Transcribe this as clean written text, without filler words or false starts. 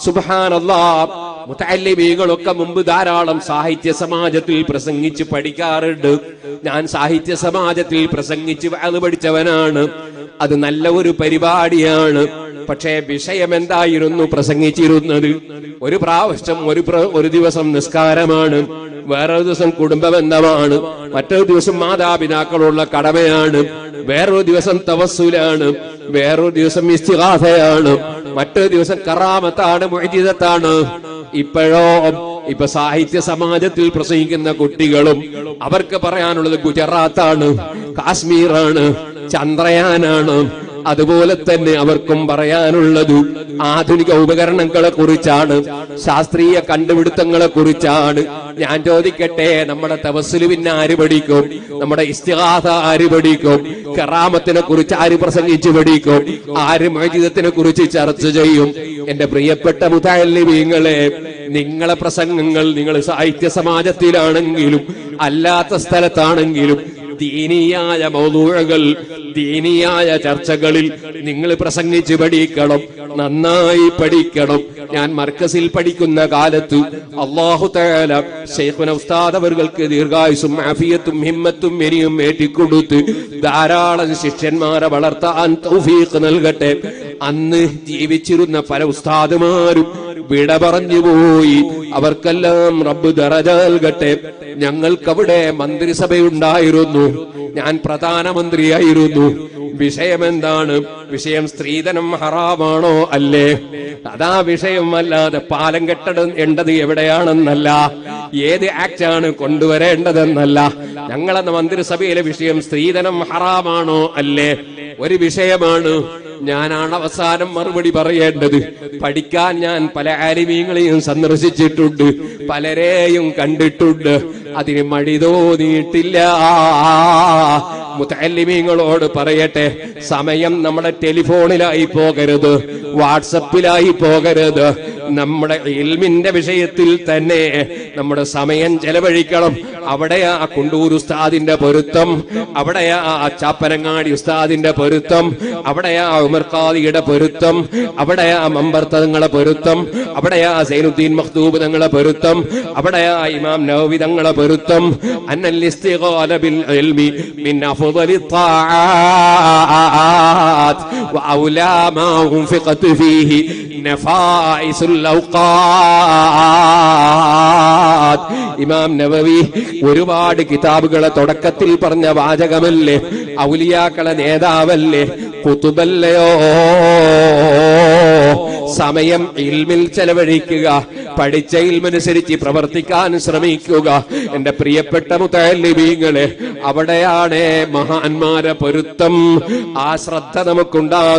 സുബ്ഹാനല്ലാഹ്. മുതഅല്ലിമീങ്ങളൊക്കെ മുമ്പ് ധാരാളം സാഹിത്യ സമാജത്തിൽ പ്രസംഗിച്ച് പഠിക്കാറുണ്ട്. ഞാൻ സാഹിത്യ സമാജത്തിൽ പ്രസംഗിച്ച് അത് പഠിച്ചവനാണ്. അത് നല്ല ഒരു പരിപാടിയാണ്. പക്ഷേ വിഷയം എന്തായിരുന്നു പ്രസംഗിച്ചിരുന്നത്? ഒരു പ്രാവശ്യം ഒരു ദിവസം നിസ്കാരമാണ്, വേറൊരു ദിവസം കുടുംബബന്ധമാണ്, മറ്റൊരു ദിവസം മാതാപിതാക്കളുള്ള കടമയാണ്, വേറൊരു ദിവസം തവസ്സുലാണ്, വേറൊരു ദിവസം ഇസ്തിഗാസയാണ്, മറ്റൊരു ദിവസം കറാമത്താണ്, മുഅ്ജിസത്താണ്. ഇപ്പൊ സാഹിത്യ സമാജത്തിൽ പ്രസംഗിക്കുന്ന കുട്ടികളും അവർക്ക് പറയാനുള്ളത് ഗുജറാത്താണ്, കാശ്മീറാണ്, ചന്ദ്രയാനാണ്. അതുപോലെ തന്നെ അവർക്കും പറയാനുള്ളത് ആധുനിക ഉപകരണങ്ങളെ കുറിച്ചാണ്, ശാസ്ത്രീയ കണ്ടുപിടുത്തങ്ങളെ കുറിച്ചാണ്. ഞാൻ ചോദിക്കട്ടെ, നമ്മുടെ തവസ്സുൽ പിന്നെ ആര് പഠിക്കും? നമ്മുടെ ഇസ്തിഗാസ ആര് പഠിക്കും? കറാമത്തിനെ കുറിച്ച് ആര് പ്രസംഗിച്ചു പഠിക്കും? ആര് മുഅ്ജിസത്തിനെ കുറിച്ച് ചർച്ച ചെയ്യും? എന്റെ പ്രിയപ്പെട്ട മുതഅല്ലിമീങ്ങളെ, നിങ്ങളെ പ്രസംഗങ്ങൾ നിങ്ങൾ സാഹിത്യ സമാജത്തിലാണെങ്കിലും അല്ലാത്ത സ്ഥലത്താണെങ്കിലും ദീനിയായ മൗദൂഅകൾ, ദീനിയായ ചർച്ചകളിൽ നിങ്ങൾ പ്രസംഗിച്ച് പഠിക്കണം, നന്നായി പഠിക്കണം. ഞാൻ മർക്കസിൽ പഠിക്കുന്ന കാലത്ത് അല്ലാഹു തആല ശൈഖുന ഉസ്താദ് അവർക്ക് ദീർഘായുസ്സും ആഫിയത്തും ഹിമ്മത്തും എരിയും ഏറ്റിക്കൊടുത്ത് ധാരാളം ശിഷ്യന്മാരെ വളർത്താൻ തൗഫീഖ് നൽകട്ടെ. അന്ന് ജീവിച്ചിരുന്ന പല ഉസ്താദുമാരും വിട പറഞ്ഞുപോയി. അവർക്കെല്ലാം റബ്ബ് ദറജ നൽകട്ടെ. ഞങ്ങൾക്കവിടെ മന്ത്രിസഭയുണ്ടായിരുന്നു, ഞാൻ പ്രധാനമന്ത്രിയായിരുന്നു. വിഷയം എന്താണ്? വിഷയം സ്ത്രീധനം ഹറാമാണോ അല്ലേ? അതാ വിഷയം. അല്ലാതെ പാലം കെട്ടേണ്ടത് എവിടെയാണെന്നല്ല, ഏത് ആക്ടാണ് കൊണ്ടുവരേണ്ടതെന്നല്ല. ഞങ്ങളെന്ന മന്ത്രിസഭയിലെ വിഷയം സ്ത്രീധനം ഹറാമാണോ അല്ലേ ഒരു വിഷയമാണ്. ഞാനാണ് അവസാനം മറുപടി പറയേണ്ടത്. പഠിക്കാൻ ഞാൻ പല ആലിമീങ്ങളെയും സന്ദർശിച്ചിട്ടുണ്ട്, പലരെയും കണ്ടിട്ടുണ്ട്. അതിന് മടി തോന്നിയിട്ടില്ല. മുതഅല്ലിമീങ്ങളോട് പറയട്ടെ, സമയം നമ്മുടെ ടെലിഫോണിലായി പോകരുത്, വാട്സപ്പിലായി പോകരുത്. നമ്മുടെ ഇൽമിന്റെ വിഷയത്തിൽ തന്നെ നമ്മുടെ സമയം ചെലവഴിക്കണം. അവിടെയാ കുണ്ടൂർ ഉസ്താദിന്റെ പൊരുത്തം, അവിടെയാ ചാപ്പനങ്ങാടി ഉസ്താദിന്റെ പൊരുത്തം, അവിടെയാ ഉമർ ഖാദിയുടെ പൊരുത്തം, അവിടെയാ മമ്പർ തങ്ങളെ പൊരുത്തം, അവിടെയാ സൈനുദ്ദീൻ മഖ്ദൂബ് തങ്ങളെ പൊരുത്തം, അവിടെയാ ഇമാം നവവി തങ്ങളെ പൊരുത്തം. അന്നൽ ഇസ്തിഗാല ബിൽ ഇൽമി മിൻ അഫ്ളലി ത്വാആത്ത് വഔലാ മാ ഉൻഫിഖത് ഫീഹി നഫായിസുൽ ഔഖാത്ത്. ഇമാം നവവി ഒരുപാട് കിതാബുകളെ തുടക്കത്തിൽ പറഞ്ഞ വാചകമല്ലേ? ഔലിയാക്കളെ നേതാവല്ലേ, കുതുബല്ലയോ? സമയം ഇൽമിൽ ചെലവഴിക്കുക, പഠിച്ച ഇൽമനുസരിച്ച് പ്രവർത്തിക്കാൻ ശ്രമിക്കുക. എന്റെ പ്രിയപ്പെട്ട മുതഅല്ലിമീങ്ങളെ, അവിടെയാണ് മഹാന്മാരെ പൊരുത്തം. ആ ശ്രദ്ധ നമുക്കുണ്ടാകണം.